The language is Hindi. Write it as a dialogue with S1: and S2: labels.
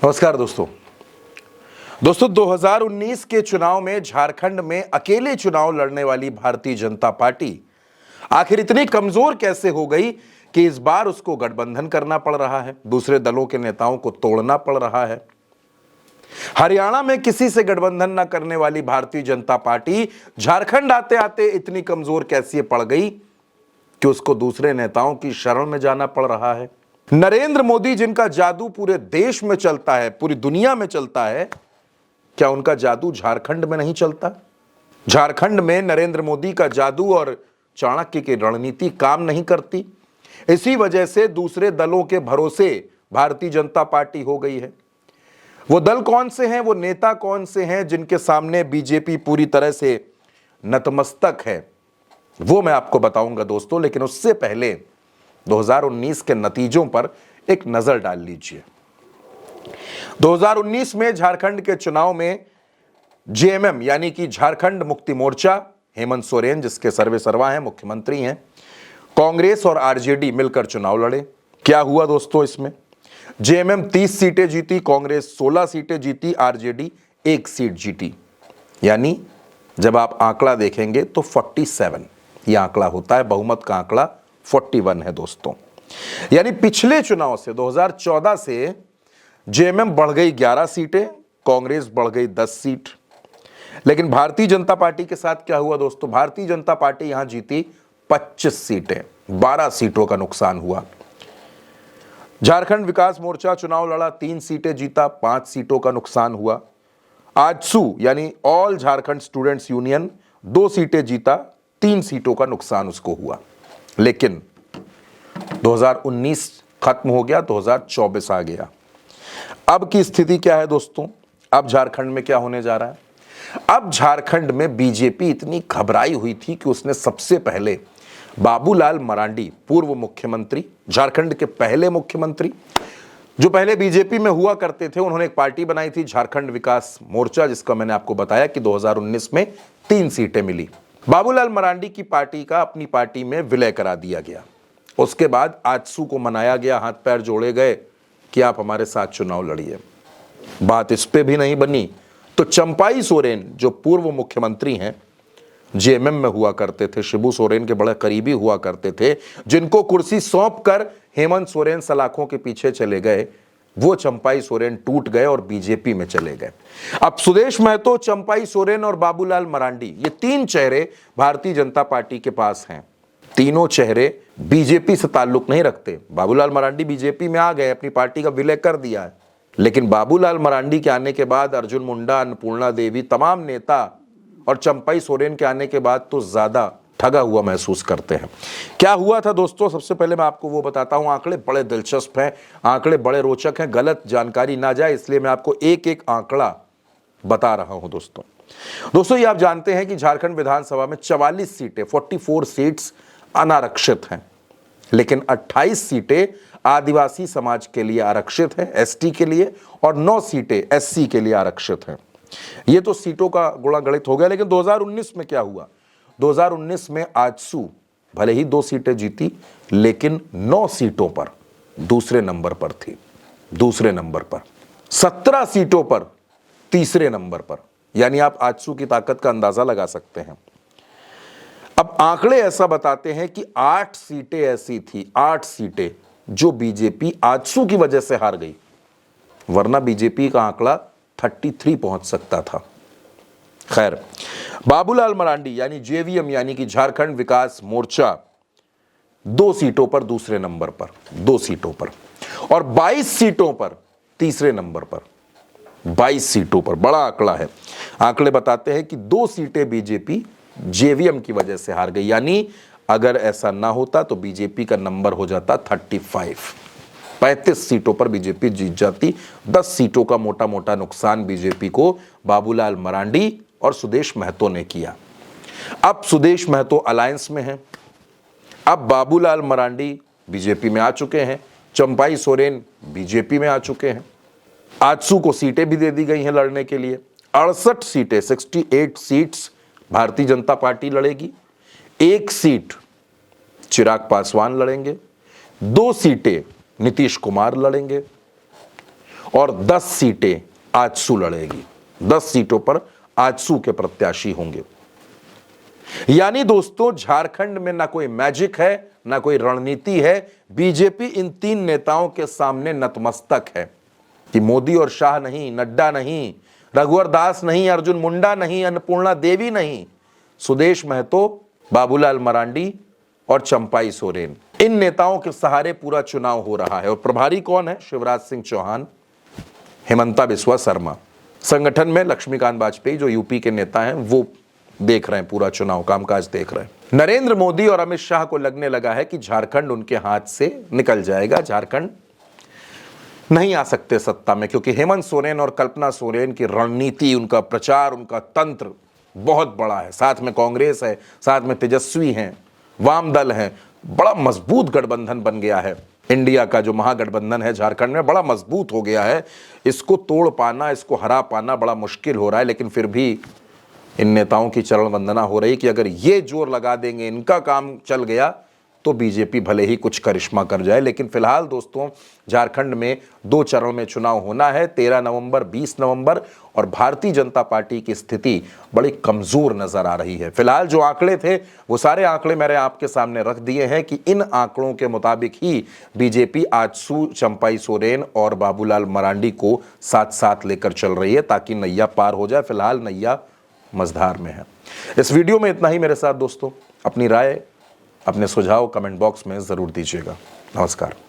S1: नमस्कार दोस्तों 2019 के चुनाव में झारखंड में अकेले चुनाव लड़ने वाली भारतीय जनता पार्टी आखिर इतनी कमजोर कैसे हो गई कि इस बार उसको गठबंधन करना पड़ रहा है, दूसरे दलों के नेताओं को तोड़ना पड़ रहा है। हरियाणा में किसी से गठबंधन न करने वाली भारतीय जनता पार्टी झारखंड आते आते इतनी कमजोर कैसे पड़ गई कि उसको दूसरे नेताओं की शरण में जाना पड़ रहा है। नरेंद्र मोदी जिनका जादू पूरे देश में चलता है, पूरी दुनिया में चलता है, क्या उनका जादू झारखंड में नहीं चलता? झारखंड में नरेंद्र मोदी का जादू और चाणक्य की रणनीति काम नहीं करती। इसी वजह से दूसरे दलों के भरोसे भारतीय जनता पार्टी हो गई है। वो दल कौन से हैं, वो नेता कौन से हैं जिनके सामने बीजेपी पूरी तरह से नतमस्तक है, वो मैं आपको बताऊंगा दोस्तों। लेकिन उससे पहले 2019 के नतीजों पर एक नजर डाल लीजिए। 2019 में झारखंड के चुनाव में जेएमएम यानी कि झारखंड मुक्ति मोर्चा, हेमंत सोरेन जिसके सर्वे सर्वा हैं, मुख्यमंत्री हैं, कांग्रेस और आरजेडी मिलकर चुनाव लड़े। क्या हुआ दोस्तों? इसमें जेएमएम 30 सीटें जीती, कांग्रेस 16 सीटें जीती, आरजेडी 1 सीट जीती। यानी जब आप आंकड़ा देखेंगे तो 47 यह आंकड़ा होता है, बहुमत का आंकड़ा 41 है दोस्तों। यानी पिछले चुनाव से 2014 से जेएमएम बढ़ गई 11 सीटें, कांग्रेस बढ़ गई 10 सीट। लेकिन भारतीय जनता पार्टी के साथ क्या हुआ दोस्तों? भारतीय जनता पार्टी यहां जीती 25 सीटें, 12 सीटों का नुकसान हुआ। झारखंड विकास मोर्चा चुनाव लड़ा, 3 सीटें जीता, 5 सीटों का नुकसान हुआ। आजसू यानी ऑल झारखंड स्टूडेंट्स यूनियन 2 सीटें जीता, 3 सीटों का नुकसान उसको हुआ। लेकिन 2019 खत्म हो गया, 2024 आ गया। अब की स्थिति क्या है दोस्तों? अब झारखंड में क्या होने जा रहा है? अब झारखंड में बीजेपी इतनी घबराई हुई थी कि उसने सबसे पहले बाबूलाल मरांडी, पूर्व मुख्यमंत्री, झारखंड के पहले मुख्यमंत्री जो पहले बीजेपी में हुआ करते थे, उन्होंने एक पार्टी बनाई थी झारखंड विकास मोर्चा, जिसका मैंने आपको बताया कि 2019 में 3 सीटें मिली। बाबूलाल मरांडी की पार्टी का अपनी पार्टी में विलय करा दिया गया। उसके बाद आजसू को मनाया गया, हाथ पैर जोड़े गए कि आप हमारे साथ चुनाव लड़िए। बात इस पे भी नहीं बनी तो चंपाई सोरेन जो पूर्व मुख्यमंत्री हैं, जेएमएम में हुआ करते थे, शिबू सोरेन के बड़े करीबी हुआ करते थे, जिनको कुर्सी सौंप कर हेमंत सोरेन सलाखों के पीछे चले गए, वो चंपाई सोरेन टूट गए और बीजेपी में चले गए। अब सुदेश महतो, चंपाई सोरेन और बाबूलाल मरांडी, ये 3 चेहरे भारतीय जनता पार्टी के पास हैं। तीनों चेहरे बीजेपी से ताल्लुक नहीं रखते। बाबूलाल मरांडी बीजेपी में आ गए, अपनी पार्टी का विलय कर दिया है। लेकिन बाबूलाल मरांडी के आने के बाद अर्जुन मुंडा, अन्नपूर्णा देवी, तमाम नेता और चंपाई सोरेन के आने के बाद तो ज्यादा ठगा हुआ महसूस करते हैं। क्या हुआ था दोस्तों? सबसे पहले मैं आपको वो बताता हूं। आंकड़े बड़े दिलचस्प हैं, आंकड़े बड़े रोचक हैं, गलत जानकारी ना जाए इसलिए मैं आपको एक एक आंकड़ा बता रहा हूं दोस्तों। ये आप जानते हैं कि झारखंड विधानसभा में 44 सीटें, 44 सीट्स अनारक्षित हैं, लेकिन 28 सीटें आदिवासी समाज के लिए आरक्षित है, एसटी के लिए, और 9 सीटें एससी के लिए आरक्षित हैं। ये तो सीटों का गुणा गणित हो गया। लेकिन 2019 में क्या हुआ? 2019 में आजसू भले ही 2 सीटें जीती, लेकिन 9 सीटों पर दूसरे नंबर पर थी। दूसरे नंबर पर 17 सीटों पर तीसरे नंबर पर। यानी आप आजसू की ताकत का अंदाजा लगा सकते हैं। अब आंकड़े ऐसा बताते हैं कि 8 सीटें ऐसी थी, 8 सीटें जो बीजेपी आजसू की वजह से हार गई, वरना बीजेपी का आंकड़ा 33 पहुंच सकता था। खैर, बाबूलाल मरांडी यानी जेवीएम यानी कि झारखंड विकास मोर्चा 2 सीटों पर दूसरे नंबर पर, 2 सीटों पर, और 22 सीटों पर तीसरे नंबर पर। 22 सीटों पर, बड़ा आंकड़ा है। आंकड़े बताते हैं कि 2 सीटें बीजेपी जेवीएम की वजह से हार गई। यानी अगर ऐसा ना होता तो बीजेपी का नंबर हो जाता 35। 35 सीटों पर बीजेपी जीत जाती। 10 सीटों का मोटा मोटा नुकसान बीजेपी को बाबूलाल मरांडी और सुदेश महतो ने किया। अब सुदेश महतो अलायंस में हैं। अब बाबूलाल मरांडी बीजेपी में आ चुके हैं, चंपाई सोरेन बीजेपी में आ चुके हैं। आजसू को सीटें भी दे दी गई हैं लड़ने के लिए। 68 सीटें, 68 सीट्स भारतीय जनता पार्टी लड़ेगी, 1 सीट चिराग पासवान लड़ेंगे, 2 सीटें नीतीश कुमार लड़ेंगे और 10 सीटें आजसू लड़ेगी। 10 सीटों पर आजसू के प्रत्याशी होंगे। यानी दोस्तों झारखंड में ना कोई मैजिक है, ना कोई रणनीति है। बीजेपी इन 3 नेताओं के सामने नतमस्तक है कि मोदी और शाह नहीं, नड्डा नहीं, रघुवर दास नहीं, अर्जुन मुंडा नहीं, अन्नपूर्णा देवी नहीं, सुदेश महतो, बाबूलाल मरांडी और चंपाई सोरेन, इन नेताओं के सहारे पूरा चुनाव हो रहा है। और प्रभारी कौन है? शिवराज सिंह चौहान, हेमंता बिस्वा शर्मा। संगठन में लक्ष्मीकांत वाजपेयी जो यूपी के नेता हैं वो देख रहे हैं, पूरा चुनाव कामकाज देख रहे हैं। नरेंद्र मोदी और अमित शाह को लगने लगा है कि झारखंड उनके हाथ से निकल जाएगा, झारखंड नहीं आ सकते सत्ता में, क्योंकि हेमंत सोरेन और कल्पना सोरेन की रणनीति, उनका प्रचार, उनका तंत्र बहुत बड़ा है। साथ में कांग्रेस है, साथ में तेजस्वी हैं, वाम दल है, बड़ा मजबूत गठबंधन बन गया है। इंडिया का जो महागठबंधन है झारखंड में बड़ा मजबूत हो गया है। इसको तोड़ पाना, इसको हरा पाना बड़ा मुश्किल हो रहा है। लेकिन फिर भी इन नेताओं की चरण वंदना हो रही कि अगर ये जोर लगा देंगे, इनका काम चल गया, तो बीजेपी भले ही कुछ करिश्मा कर जाए। लेकिन फिलहाल दोस्तों झारखंड में 2 चरण में चुनाव होना है, 13 नवंबर, 20 नवंबर, और भारतीय जनता पार्टी की स्थिति बड़ी कमजोर नजर आ रही है। फिलहाल जो आंकड़े थे वो सारे आंकड़े मैंने आपके सामने रख दिए हैं कि इन आंकड़ों के मुताबिक ही बीजेपी आजसू, चंपाई सोरेन और बाबूलाल मरांडी को साथ साथ लेकर चल रही है ताकि नैया पार हो जाए। फिलहाल नैया मझधार में है। इस वीडियो में इतना ही मेरे साथ दोस्तों। अपनी राय, अपने सुझाव कमेंट बॉक्स में जरूर दीजिएगा। नमस्कार।